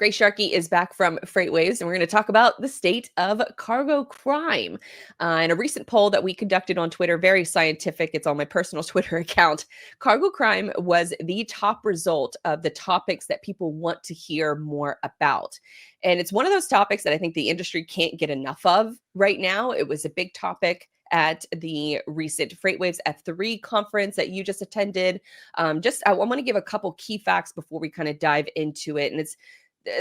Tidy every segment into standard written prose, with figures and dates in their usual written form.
Grace Sharkey is back from FreightWaves, and we're going to talk about the state of cargo crime. In a recent poll that we conducted on Twitter, very scientific, it's on my personal Twitter account, cargo crime was the top result of the topics that people want to hear more about. And it's one of those topics that I think the industry can't get enough of right now. It was a big topic at the recent FreightWaves F3 conference that you just attended. I want to give a couple key facts before we kind of dive into it. And it's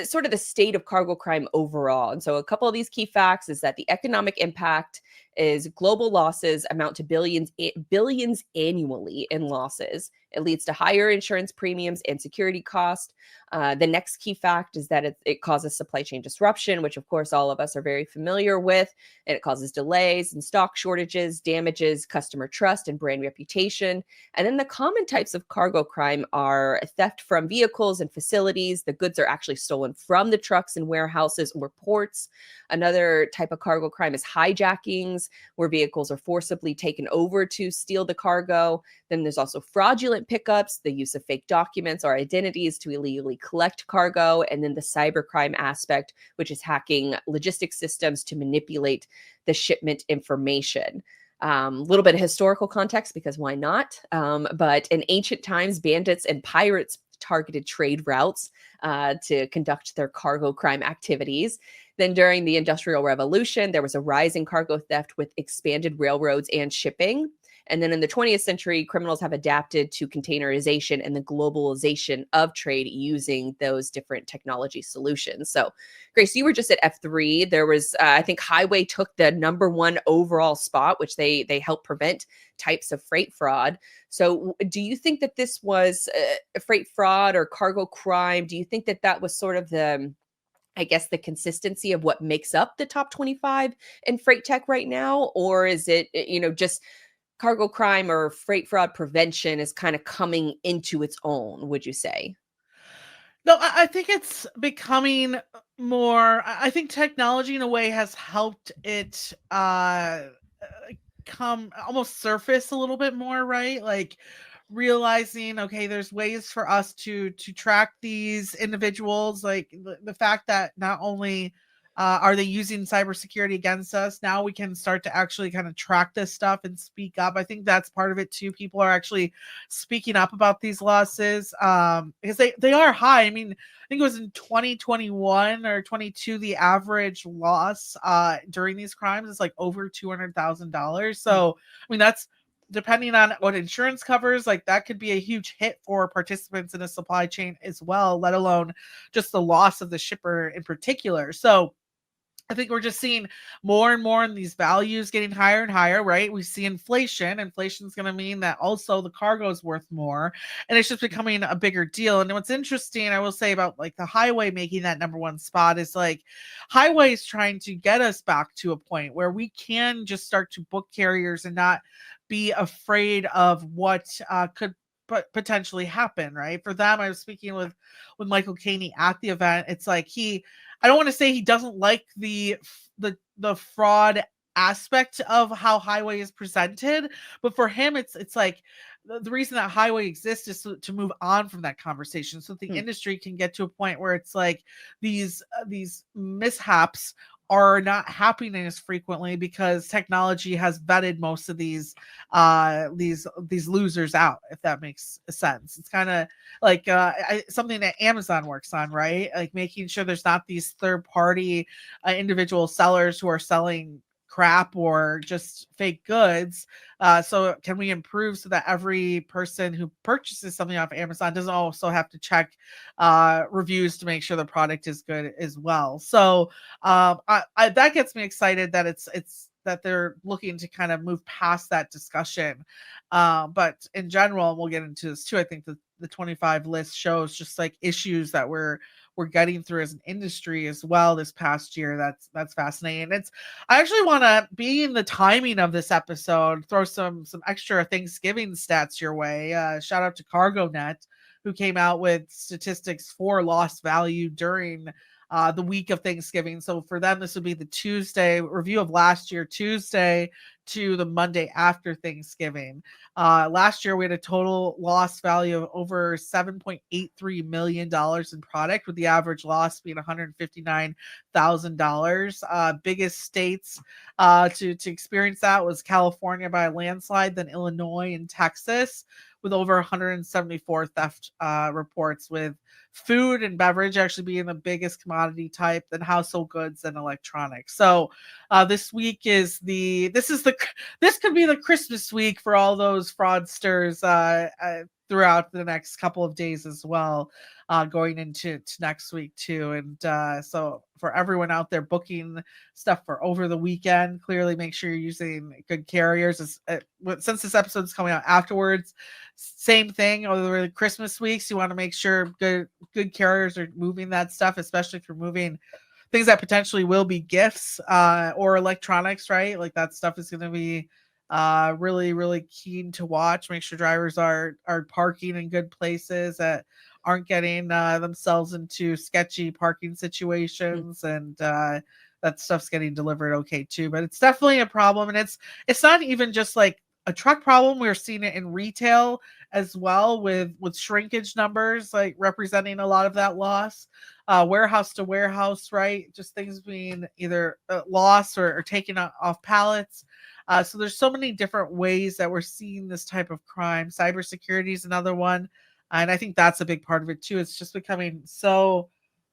sort of the state of cargo crime overall. And so a couple of these key facts is that the economic impact is global losses amount to billions annually in losses. It leads to higher insurance premiums and security cost. The next key fact is that it causes supply chain disruption, which of course all of us are very familiar with, and it causes delays and stock shortages, damages customer trust and brand reputation. And then the common types of cargo crime are theft from vehicles and facilities. The goods are actually stolen from the trucks and warehouses or ports. Another type of cargo crime is hijackings, where vehicles are forcibly taken over to steal the cargo. Then there's also fraudulent pickups, the use of fake documents or identities to illegally collect cargo. And then the cybercrime aspect, which is hacking logistics systems to manipulate the shipment information. A little bit of historical context, because why not? But in ancient times, bandits and pirates targeted trade routes to conduct their cargo crime activities. Then during the Industrial Revolution, there was a rise in cargo theft with expanded railroads and shipping. And then in the 20th century, criminals have adapted to containerization and the globalization of trade using those different technology solutions. So, Grace, you were just at F3. There was, I think, highway took the #1 overall spot, which they helped prevent types of freight fraud. So, do you think that this was freight fraud or cargo crime? Do you think that that was sort of the consistency of what makes up the top 25 in freight tech right now? Or is it, just cargo crime or freight fraud prevention is kind of coming into its own, would you say? No, I think it's becoming more. I think technology in a way has helped it come almost surface a little bit more, right? Like realizing, okay, there's ways for us to track these individuals. Like the fact that not only are they using cybersecurity against us, now we can start to actually kind of track this stuff and speak up. I think that's part of it too. People are actually speaking up about these losses because they are high. I mean, I think it was in 2021 or 22, the average loss during these crimes is like over $200,000. So, I mean, that's depending on what insurance covers, like that could be a huge hit for participants in a supply chain as well, let alone just the loss of the shipper in particular. So I think we're just seeing more and more in these values getting higher and higher, right? We see inflation. Inflation is going to mean that also the cargo is worth more, and it's just becoming a bigger deal. And what's interesting, I will say about like the highway making that #1 spot is like highway is trying to get us back to a point where we can just start to book carriers and not be afraid of what could potentially happen, right? For them, I was speaking with Michael Caney at the event. It's like I don't want to say he doesn't like the fraud aspect of how highway is presented, but for him it's like the reason that highway exists is to move on from that conversation, so the industry can get to a point where it's like these mishaps are not happening as frequently because technology has vetted most of these losers out, if that makes sense. It's kind of like something that Amazon works on, right? Like making sure there's not these third party individual sellers who are selling crap or just fake goods. So can we improve so that every person who purchases something off Amazon doesn't also have to check reviews to make sure the product is good as well? So that gets me excited that it's that they're looking to kind of move past that discussion. But in general, and we'll get into this too, I think the 25 list shows just like issues that we're getting through as an industry as well this past year. That's fascinating. I actually want to, being the timing of this episode, throw some extra Thanksgiving stats your way. Shout out to CargoNet, who came out with statistics for lost value during the week of Thanksgiving. So for them, this would be the Tuesday review of last year, Tuesday to the Monday after Thanksgiving. Last year, we had a total loss value of over $7.83 million in product, with the average loss being $159,000. Biggest states to experience that was California by a landslide, then Illinois and Texas, with over 174 theft reports, with food and beverage actually being the biggest commodity type, then household goods and electronics. So this week is this could be the Christmas week for all those fraudsters throughout the next couple of days as well, going into next week too. And so for everyone out there booking stuff for over the weekend, clearly make sure you're using good carriers. Since this episode is coming out afterwards, same thing over the Christmas weeks, you want to make sure good carriers are moving that stuff, especially if you're moving things that potentially will be gifts or electronics, right? Like that stuff is going to be really, really keen to watch. Make sure drivers are parking in good places, that aren't getting themselves into sketchy parking situations, and that stuff's getting delivered okay too. But it's definitely a problem, and it's not even just like a truck problem. We're seeing it in retail as well, with shrinkage numbers like representing a lot of that loss. Warehouse to warehouse, right? Just things being either lost or taken off pallets. So there's so many different ways that we're seeing this type of crime. Cybersecurity is another one, and I think that's a big part of it too. It's just becoming so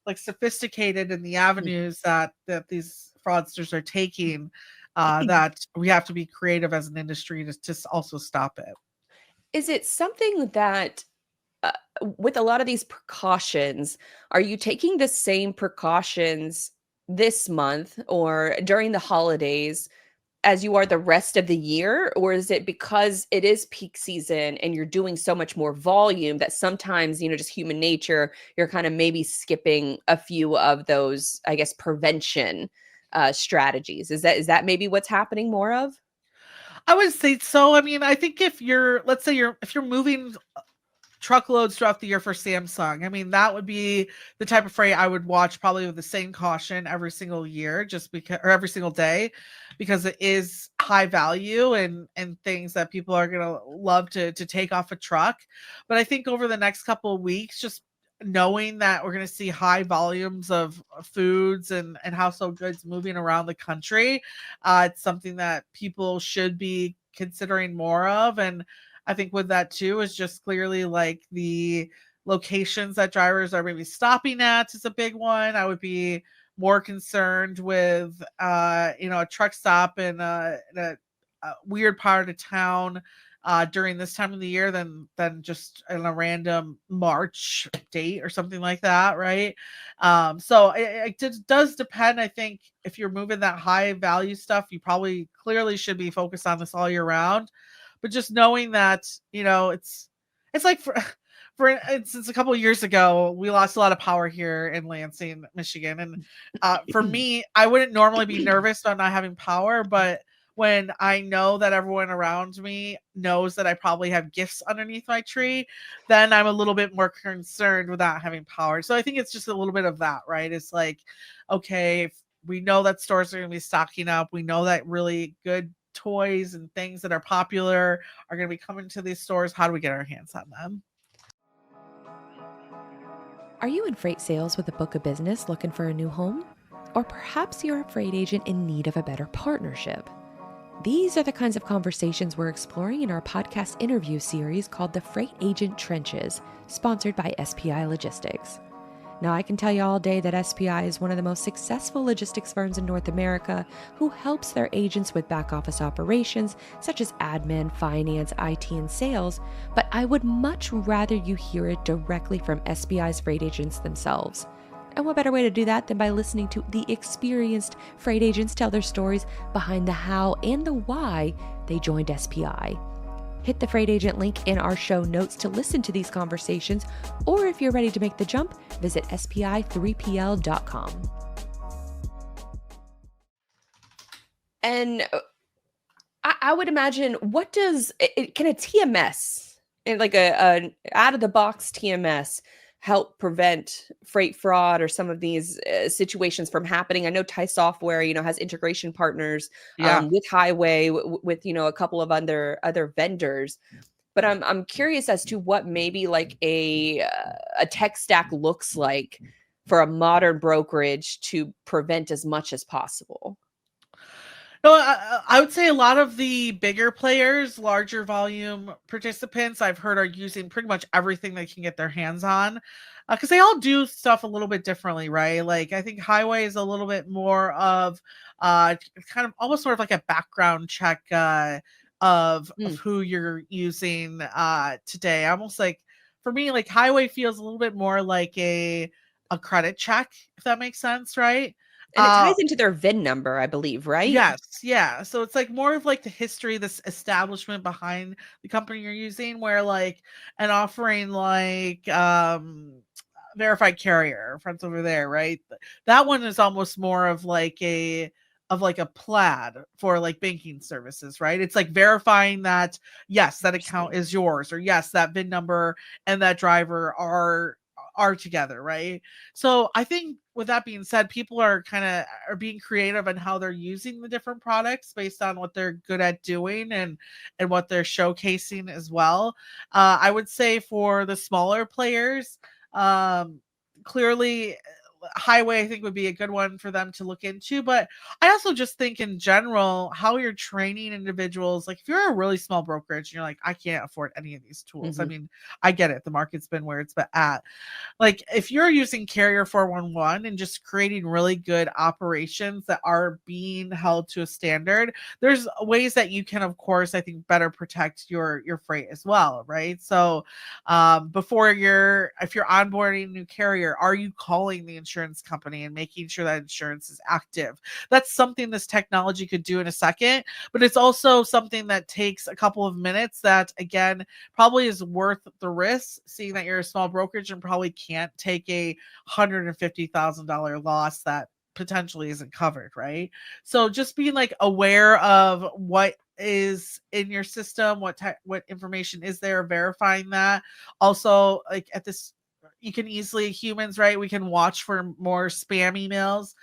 like sophisticated in the avenues that these fraudsters are taking, that we have to be creative as an industry to also stop it. Is it something that, uh, with a lot of these precautions, are you taking the same precautions this month or during the holidays as you are the rest of the year? Or is it because it is peak season and you're doing so much more volume that sometimes, just human nature, you're kind of maybe skipping a few of those, I guess, prevention strategies? Is that maybe what's happening more of? I would say so. I mean, I think let's say if you're moving truckloads throughout the year for Samsung, I mean, that would be the type of freight I would watch probably with the same caution every single year, just because, or every single day, because it is high value and things that people are going to love to take off a truck. But I think over the next couple of weeks, just knowing that we're going to see high volumes of foods and household goods moving around the country, it's something that people should be considering more of. And I think with that too is just clearly like the locations that drivers are maybe stopping at is a big one. I would be more concerned with a truck stop in a weird part of town during this time of the year than just in a random March date or something like that, right? So it does depend. I think if you're moving that high value stuff, you probably clearly should be focused on this all year round. But just knowing that, it's like for instance, a couple of years ago, we lost a lot of power here in Lansing, Michigan. And for me, I wouldn't normally be nervous about not having power, but when I know that everyone around me knows that I probably have gifts underneath my tree, then I'm a little bit more concerned without having power. So I think it's just a little bit of that, right? It's like, okay, if we know that stores are going to be stocking up. We know that really good toys and things that are popular are going to be coming to these stores. How do we get our hands on them? Are you in freight sales with a book of business looking for a new home? Or perhaps you're a freight agent in need of a better partnership? These are the kinds of conversations we're exploring in our podcast interview series called The Freight Agent Trenches, sponsored by SPI Logistics. Now, I can tell you all day that SPI is one of the most successful logistics firms in North America who helps their agents with back office operations such as admin, finance, IT, and sales, but I would much rather you hear it directly from SPI's freight agents themselves. And what better way to do that than by listening to the experienced freight agents tell their stories behind the how and the why they joined SPI. Hit the freight agent link in our show notes to listen to these conversations, or if you're ready to make the jump, visit spi3pl.com. And I would imagine, what does can a TMS, and like a out of the box TMS, help prevent freight fraud or some of these situations from happening. I know Thai Software, has integration partners Yeah. with Highway, with a couple of other vendors. But I'm curious as to what maybe like a tech stack looks like for a modern brokerage to prevent as much as possible. No, I would say a lot of the bigger players, larger volume participants, I've heard are using pretty much everything they can get their hands on, because they all do stuff a little bit differently, right? Like I think Highway is a little bit more of kind of almost sort of like a background check of Mm. who you're using today. Almost like for me, like Highway feels a little bit more like a credit check, if that makes sense, right? And it Uh, ties into their VIN number, I believe, right? Yes, yeah. So it's like more of like the history, this establishment behind the company you're using, where like an offering like verified carrier, friends over there, right? That one is almost more of like a plaid for like banking services, right? It's like verifying that yes, that account Interesting. is yours, or yes, that VIN number and that driver are together, right? So I think with that being said, people are are being creative in how they're using the different products based on what they're good at doing and what they're showcasing as well. I would say for the smaller players, clearly Highway I think would be a good one for them to look into. But I also just think in general how you're training individuals. Like if you're a really small brokerage and you're like, I can't afford any of these tools. I Mhm. mean, I get it. The market's been where it's been at. Like if you're using carrier 411 and just creating really good operations that are being held to a standard, there's ways that you can of course I think better protect your freight as well, right? So before if you're onboarding a new carrier, are you calling the insurance company and making sure that insurance is active? That's something this technology could do in a second, but it's also something that takes a couple of minutes that again probably is worth the risk, seeing that you're a small brokerage and probably can't take a $150,000 loss that potentially isn't covered, right? So just being like aware of what is in your system, what information is there, verifying that. Also, like at this you can easily humans, right? We can watch for more spam emails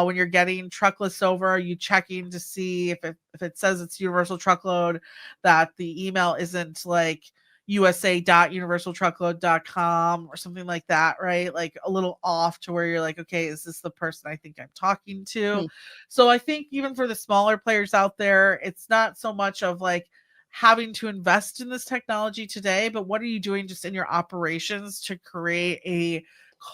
when you're getting truck lists over. Are you checking to see if it says it's universal truckload, that the email isn't like usa.universaltruckload.com or something like that, right? Like a little off to where you're like, okay, is this the person I think I'm talking to? Hmm. So I think even for the smaller players out there, it's not so much of like having to invest in this technology today, but what are you doing just in your operations to create a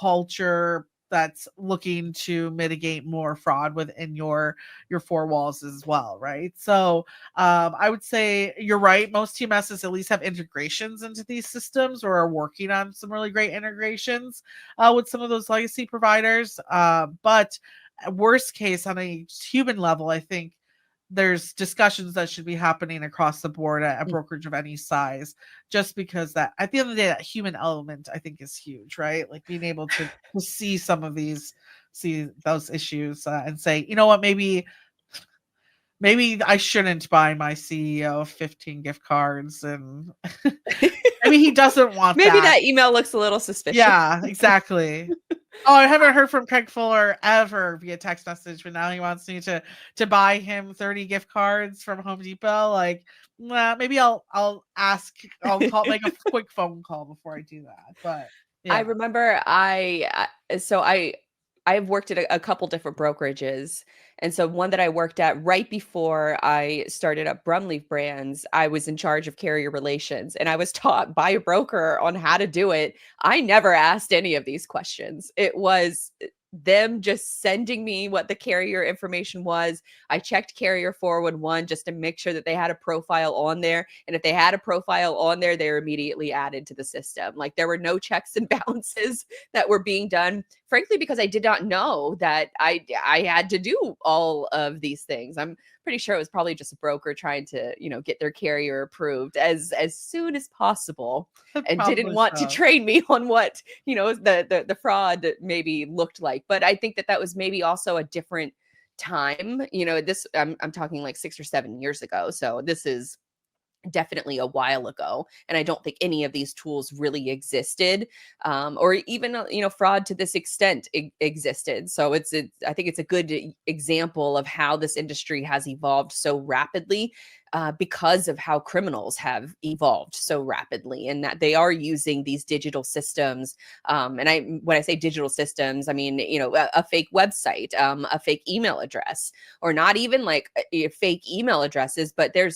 culture that's looking to mitigate more fraud within your four walls as well, right? So I would say you're right. Most TMSs at least have integrations into these systems or are working on some really great integrations with some of those legacy providers. But worst case, on a human level, I think there's discussions that should be happening across the board at a Mm. brokerage of any size, just because that at the end of the day, that human element I think is huge, right? Like being able to see some of see those issues and say, you know what, maybe I shouldn't buy my CEO 15 gift cards, and maybe he doesn't want Maybe that. that email looks a little suspicious. Yeah, exactly. Oh, I haven't heard from Craig Fuller ever via text message, but now he wants me to buy him 30 gift cards from Home Depot. Like, nah, maybe I'll ask, I'll make a quick phone call before I do that. But I yeah, remember I've worked at a couple different brokerages. And so one that I worked at right before I started up Brumleve Brands, I was in charge of carrier relations and I was taught by a broker on how to do it. I never asked any of these questions. It was them just sending me what the carrier information was. I checked carrier 411 just to make sure that they had a profile on there. And if they had a profile on there, they were immediately added to the system. Like there were no checks and balances that were being done, frankly, because I did not know that I had to do all of these things. I'm pretty sure it was probably just a broker trying to, get their carrier approved as soon as possible and didn't probably want to so. train me on what, the fraud maybe looked like. But I think that that was maybe also a different time. This I'm talking like 6 or 7 years ago. So this is definitely a while ago. And I don't think any of these tools really existed, or even, fraud to this extent existed. So I think it's a good example of how this industry has evolved so rapidly, because of how criminals have evolved so rapidly, and that they are using these digital systems. When I say digital systems, I mean, a fake website, a fake email address, or not even like fake email addresses, but there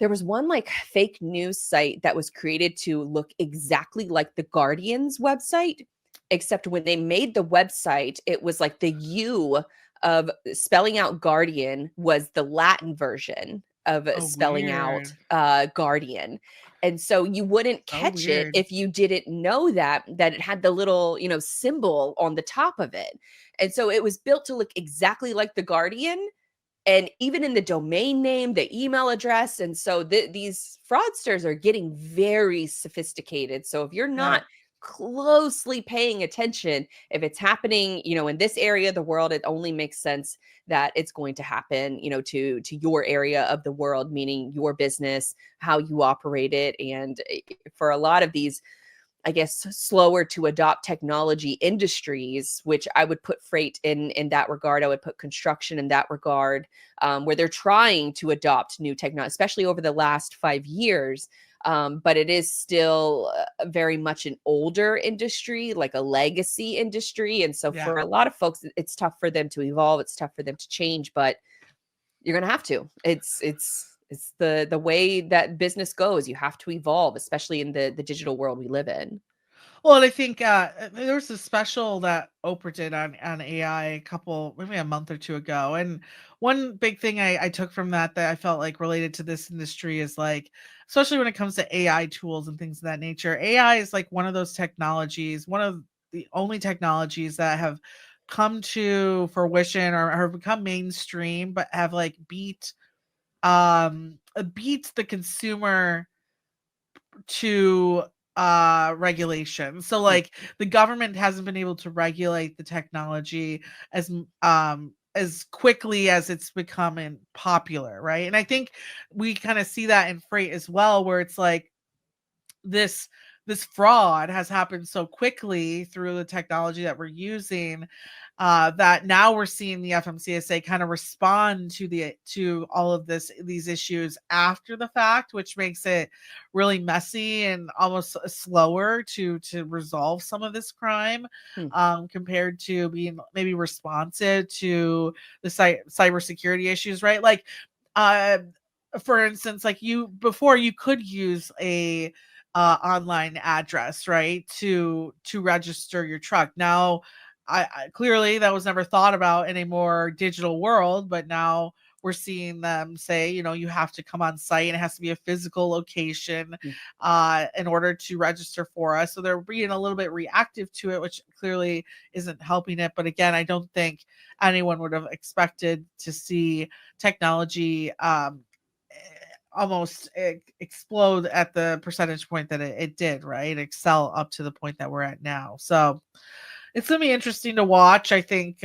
was one like fake news site that was created to look exactly like the Guardian's website, except when they made the website, it was like the U of spelling out Guardian was the Latin version of Oh, spelling out weird. Guardian. And so you wouldn't So catch it weird. if you didn't know that it had the little, symbol on the top of it. And so it was built to look exactly like the Guardian, and even in the domain name, the email address. And so these fraudsters are getting very sophisticated. So if you're Yeah. not closely paying attention, if it's happening, in this area of the world, it only makes sense that it's going to happen, to your area of the world, meaning your business, how you operate it. And for a lot of these, I guess, slower to adopt technology industries, which I would put freight in that regard. I would put construction in that regard, where they're trying to adopt new technology, especially over the last 5 years. But it is still very much an older industry, like a legacy industry. And so Yeah. for a lot of folks, it's tough for them to evolve. It's tough for them to change, but you're going to have to. It's the way that business goes. You have to evolve, especially in the digital world we live in. Well, and I think there was a special that Oprah did on AI maybe a month or two ago. And one big thing I took from that I felt like related to this industry is like, especially when it comes to AI tools and things of that nature, AI is like one of those technologies, one of the only technologies that have come to fruition or have become mainstream, but have like beat the consumer to regulation. So Mm. like the government hasn't been able to regulate the technology as quickly as it's becoming popular, right? And I think we kind of see that in freight as well, where it's like this this fraud has happened so quickly through the technology that we're using, that now we're seeing the FMCSA kind of respond to all of these issues after the fact, which makes it really messy and almost slower to resolve some of this crime, Hmm. compared to being maybe responsive to the cybersecurity issues, right? Like, uh, for instance, like before you could use a online address, right, to register your truck. Now, I clearly that was never thought about in a more digital world, but now we're seeing them say, you have to come on site and it has to be a physical location Mm. in order to register for us. So they're being a little bit reactive to it, which clearly isn't helping it. But again, I don't think anyone would have expected to see technology almost explode at the percentage point that it did, right? Excel up to the point that we're at now. So it's gonna be interesting to watch. I think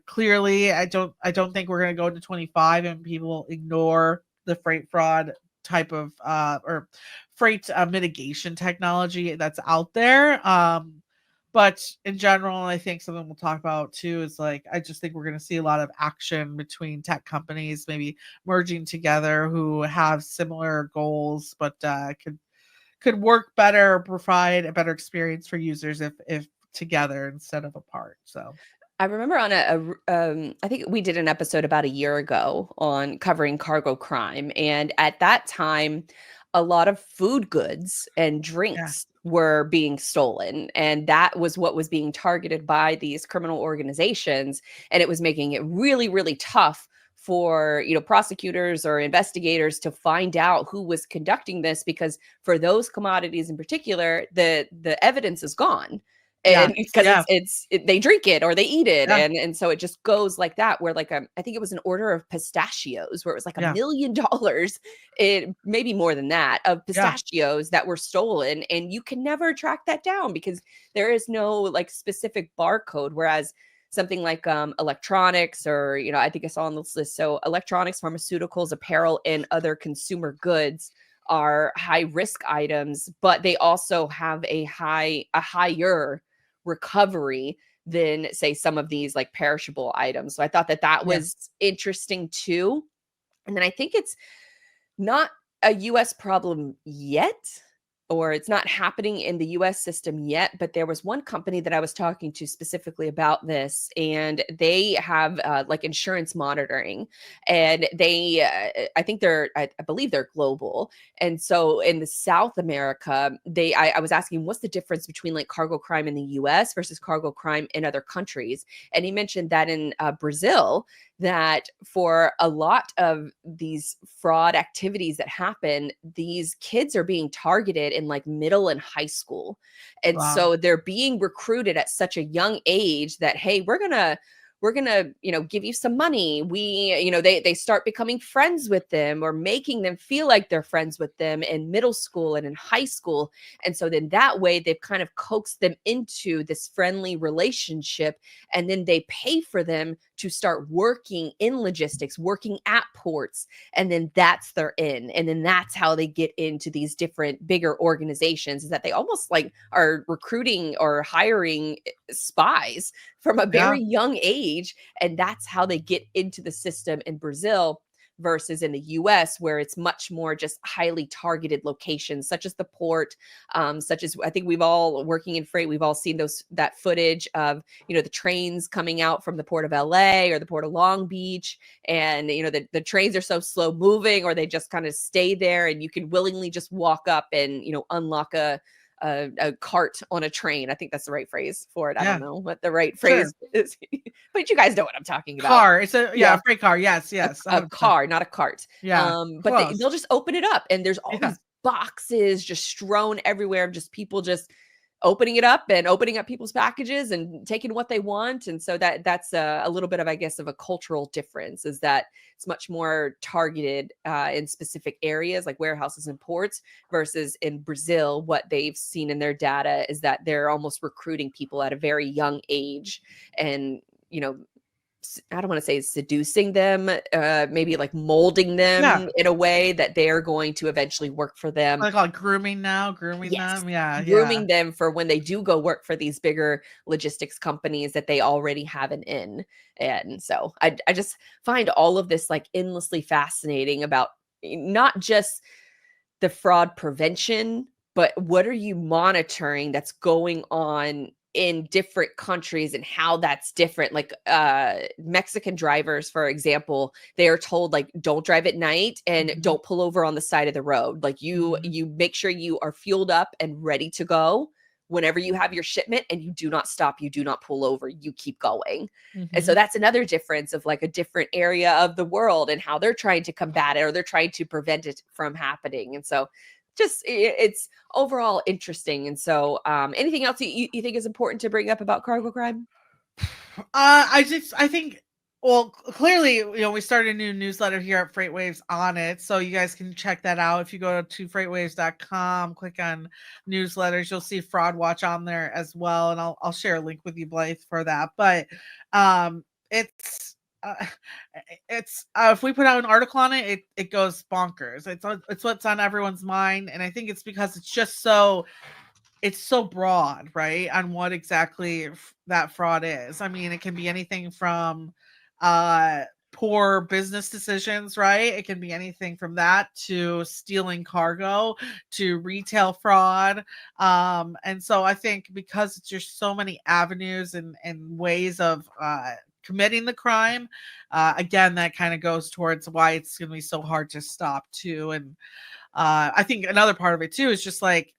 clearly I don't think we're gonna go into 25 and people ignore the freight fraud type of or freight mitigation technology that's out there. But in general, I think something we'll talk about too is like, I just think we're going to see a lot of action between tech companies, maybe merging together who have similar goals, but could work better, provide a better experience for users if together instead of apart. So I remember on I think we did an episode about a year ago on covering cargo crime. And at that time, a lot of food goods and yeah, drinks were being stolen. And that was what was being targeted by these criminal organizations. And it was making it really, really tough for, prosecutors or investigators to find out who was conducting this, because for those commodities in particular, the evidence is gone. yeah, And because yeah, they drink it or they eat it, yeah, and so it just goes like that, where like, I think it was an order of pistachios where it was like yeah, $1 million, it maybe more than that, of yeah, pistachios that were stolen, and you can never track that down because there is no like specific barcode. Whereas something like electronics, or I think I saw on this list, so electronics, pharmaceuticals, apparel, and other consumer goods are high risk items, but they also have a higher recovery than say some of these like perishable items. So I thought that Yeah. was interesting too. And then I think it's not a US problem yet, or it's not happening in the US system yet, but there was one company that I was talking to specifically about this, and they have like insurance monitoring, and I think I believe they're global. And so in the South America, I was asking what's the difference between like cargo crime in the US versus cargo crime in other countries. And he mentioned that in Brazil, that for a lot of these fraud activities that happen, these kids are being targeted in like middle and high school. And Wow. so they're being recruited at such a young age that, hey, we're gonna give you some money. They start becoming friends with them or making them feel like they're friends with them in middle school and in high school. And so then that way they've kind of coaxed them into this friendly relationship, and then they pay for them to start working in logistics, working at ports, and then that's their in. And then that's how they get into these different bigger organizations, is that they almost like are recruiting or hiring spies from a Yeah. very young age. And that's how they get into the system in Brazil versus in the US, where it's much more just highly targeted locations, such as the port, such as I think we've all working in freight, we've all seen that footage of, the trains coming out from the port of LA or the port of Long Beach. And, the trains are so slow moving, or they just kind of stay there, and you can willingly just walk up and, unlock a cart on a train. I think that's the right phrase for it. I don't Yeah. know what the right Sure. phrase is, but you guys know what I'm talking about. Car. It's a Yeah. freight car. Yes. Yes. A 100%. car, not a cart. Yeah. But Close. they'll just open it up, and there's all Yeah. these boxes just strewn everywhere of just people just opening it up and opening up people's packages and taking what they want. And so that's a little bit of, I guess, of a cultural difference, is that it's much more targeted in specific areas like warehouses and ports, versus in Brazil, what they've seen in their data is that they're almost recruiting people at a very young age, and I don't want to say seducing them, maybe like molding Yeah. them in a way that they're going to eventually work for them. I call it grooming now. Grooming Yes, them. Yeah. grooming them for when they do go work for these bigger logistics companies that they already have an in. And so I just find all of this like endlessly fascinating about not just the fraud prevention, but what are you monitoring that's going on in different countries and how that's different. Like Mexican drivers, for example, they are told like don't drive at night and Mhm. don't pull over on the side of the road. Like Mhm. you make sure you are fueled up and ready to go whenever you have your shipment, and you do not stop, you do not pull over, you keep going. And so Mhm. that's another difference of like a different area of the world and how they're trying to combat it, or they're trying to prevent it from happening. And so just it's overall interesting. And so anything else you think is important to bring up about cargo crime? I think, well, clearly, we started a new newsletter here at FreightWaves on it. So you guys can check that out. If you go to freightwaves.com, click on newsletters, you'll see Fraud Watch on there as well. And I'll share a link with you, Blythe, for that. But it's, if we put out an article on it, it goes bonkers. It's what's on everyone's mind. And I think it's because it's so broad, right? On what exactly that fraud is. I mean, it can be anything from poor business decisions, right? It can be anything from that to stealing cargo to retail fraud. And so I think because it's just so many avenues and ways of committing the crime, again, that kind of goes towards why it's going to be so hard to stop too. And I think another part of it too is just like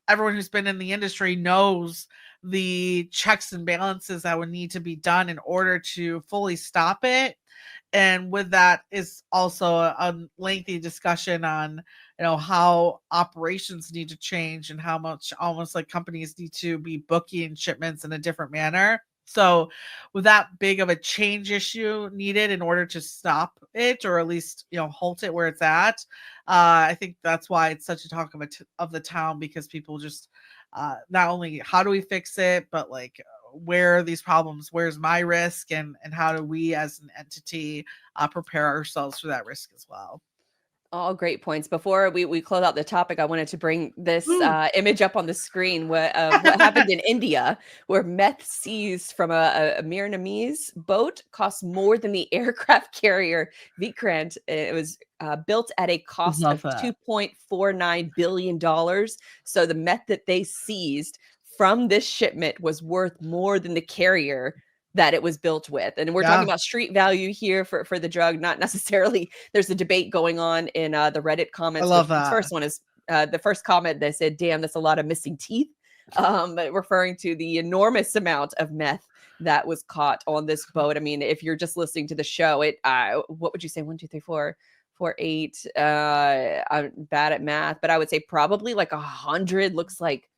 everyone who's been in the industry knows the checks and balances that would need to be done in order to fully stop it. And with that is also a lengthy discussion on how operations need to change and how much almost like companies need to be booking shipments in a different manner. So with that big of a change issue needed in order to stop it, or at least halt it where it's at, I think that's why it's such a talk of the town, because people just not only how do we fix it, but like where are these problems, where's my risk, and how do we as an entity prepare ourselves for that risk as well. All great points. Before we close out the topic, I wanted to bring this Ooh. image up on the screen. What happened in India, where meth seized from a Vietnamese boat cost more than the aircraft carrier Vikrant. It was built at a cost Love of that. $2.49 billion. So the meth that they seized from this shipment was worth more than the carrier that it was built with. And we're talking Yeah, about street value here for the drug, not necessarily. There's a debate going on in the Reddit I comments, which love this that. first one is the first comment. They said, damn, that's a lot of missing teeth, referring to the enormous amount of meth that was caught on this boat. I mean, if you're just listening to the show, what would you say? 1, 2, 3, 4, 4, 8. I'm bad at math, but I would say probably like 100 looks like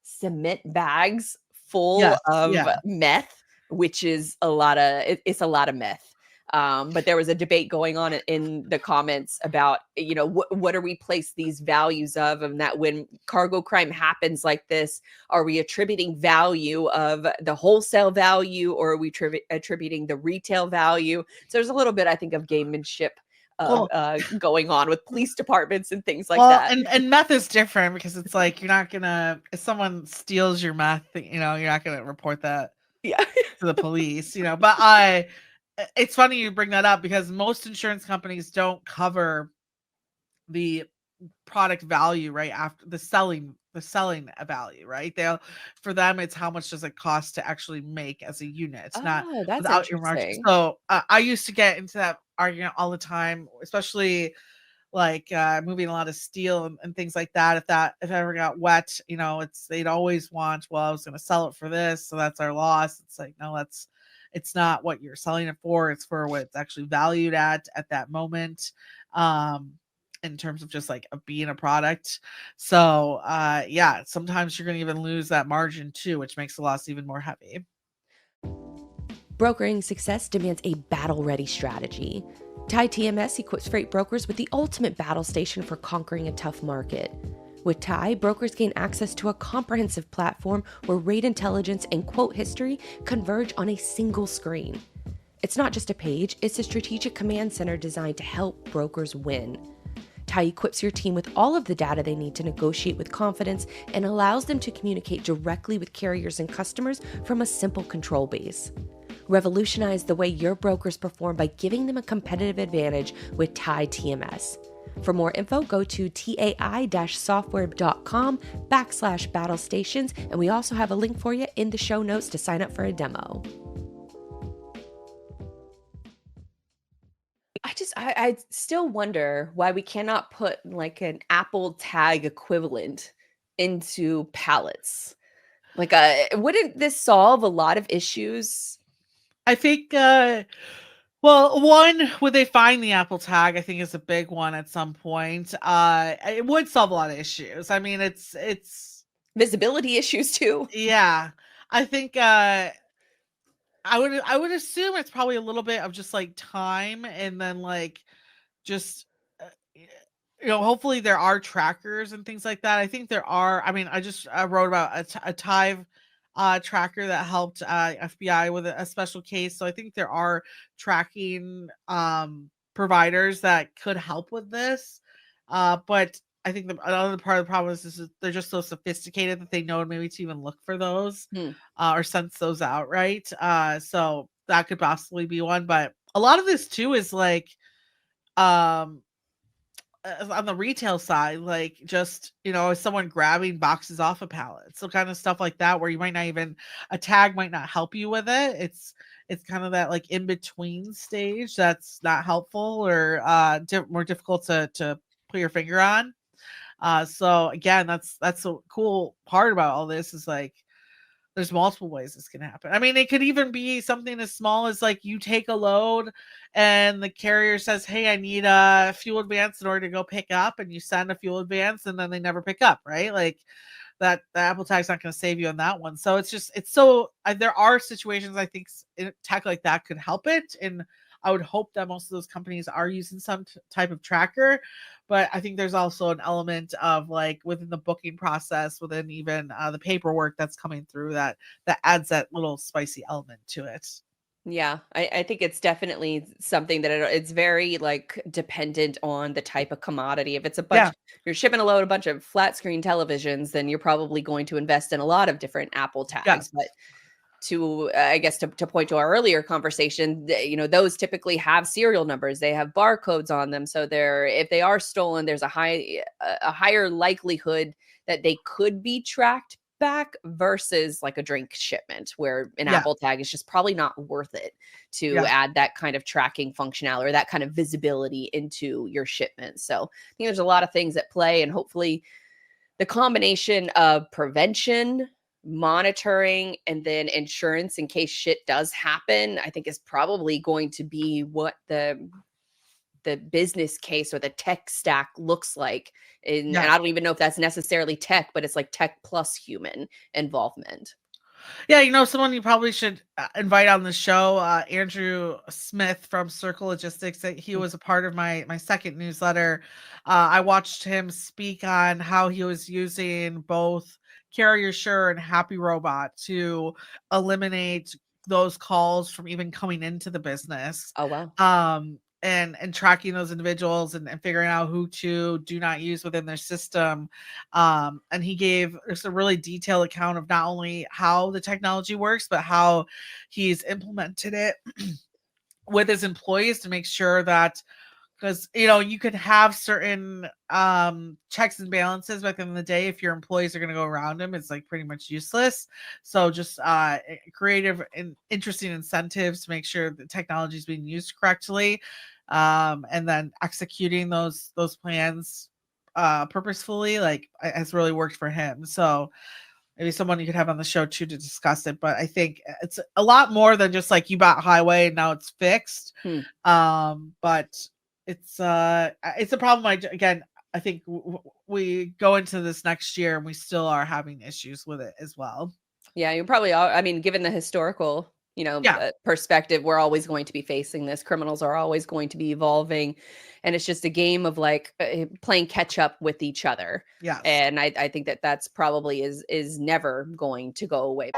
cement bags full Yes, of yeah. meth, which is a lot of it's a lot of meth. But there was a debate going on in the comments about, what do we place these values of, and that when cargo crime happens like this, are we attributing value of the wholesale value, or are we attributing the retail value? So there's a little bit, I think, of gamemanship Well, going on with police departments and things like well, that. and meth is different because it's like you're not gonna if someone steals your meth, you're not gonna report that Yeah. to the police, But it's funny you bring that up because most insurance companies don't cover the product value right after the selling value, right? For them it's how much does it cost to actually make as a unit, not Oh, that's without your margin. interesting. So I used to get into that argument all the time, especially like moving a lot of steel and things like that. If it ever got wet, they'd always want, well, I was going to sell it for this, so that's our loss. It's like, no, it's not what you're selling it for. It's for what it's actually valued at that moment. In terms of just like being a product. So yeah, sometimes you're gonna even lose that margin too, which makes the loss even more heavy. Brokering success demands a battle-ready strategy. Tide TMS equips freight brokers with the ultimate battle station for conquering a tough market. With Tide, brokers gain access to a comprehensive platform where rate intelligence and quote history converge on a single screen. It's not just a page, it's a strategic command center designed to help brokers win. Tide equips your team with all of the data they need to negotiate with confidence and allows them to communicate directly with carriers and customers from a simple control base. Revolutionize the way your brokers perform by giving them a competitive advantage with Tide TMS. For more info, go to tai-software.com/battle stations, and we also have a link for you in the show notes to sign up for a demo. I still wonder why we cannot put like an Apple Tag equivalent into pallets. Like, wouldn't this solve a lot of issues? I think well, one, would they find the Apple Tag? I think is a big one at some point. It would solve a lot of issues. I mean, it's Visibility issues too. yeah. I think I would assume it's probably a little bit of just like time and then like just hopefully there are trackers and things like that. I think there are. I mean, I just wrote about a Tive tracker that helped FBI with a special case. So I think there are tracking providers that could help with this. But I think another part of the problem is they're just so sophisticated that they know maybe to even look for those Hmm. or sense those out, right? So that could possibly be one. But a lot of this too is like um on the retail side, like just is someone grabbing boxes off a pallet, so kind of stuff like that where you might not even a tag might not help you with it. It's kind of that like in between stage that's not helpful or more difficult to put your finger on. So again, that's the cool part about all this is like there's multiple ways this can happen. I mean, it could even be something as small as like you take a load and the carrier says, "Hey, I need a fuel advance in order to go pick up," and you send a fuel advance and then they never pick up, right? Like that the Apple Tag's not going to save you on that one. So it's so there are situations I think tech like that could help it, and I would hope that most of those companies are using some type of tracker. But I think there's also an element of like within the booking process, within even the paperwork that's coming through that adds that little spicy element to it. Yeah, I think it's definitely something that it's very like dependent on the type of commodity. If it's a bunch, Yeah, you're shipping a load, a bunch of flat screen televisions, then you're probably going to invest in a lot of different Apple yeah, tags. But to, I guess, to point to our earlier conversation, those typically have serial numbers. They have barcodes on them, so they're if they are stolen, there's a higher likelihood that they could be tracked back versus like a drink shipment where an yeah, Apple tag is just probably not worth it to yeah, add that kind of tracking functionality or that kind of visibility into your shipment. So I think there's a lot of things at play, and hopefully the combination of prevention, monitoring, and then insurance in case shit does happen, I think is probably going to be what the business case or the tech stack looks like. And yeah. I don't even know if that's necessarily tech, but it's like tech plus human involvement. Yeah, someone you probably should invite on the show, Andrew Smith from Circle Logistics. He Mm. was a part of my second newsletter. I watched him speak on how he was using both Carrier Sure and Happy Robot to eliminate those calls from even coming into the business. Oh, wow. And tracking those individuals and figuring out who to do not use within their system. And he gave just a really detailed account of not only how the technology works, but how he's implemented it with his employees to make sure that, because you could have certain checks and balances back in the day. If your employees are going to go around him, it's like pretty much useless. So just creative and interesting incentives to make sure the technology is being used correctly, and then executing those plans purposefully, like has really worked for him. So maybe someone you could have on the show too to discuss it. But I think it's a lot more than just like you bought highway and now it's fixed. Hmm. But it's a problem. Again, I think we go into this next year and we still are having issues with it as well. Yeah, you probably are. I mean, given the historical, Yeah, perspective, we're always going to be facing this. Criminals are always going to be evolving, and it's just a game of like playing catch up with each other. yes. And I think that that's probably is never going to go away.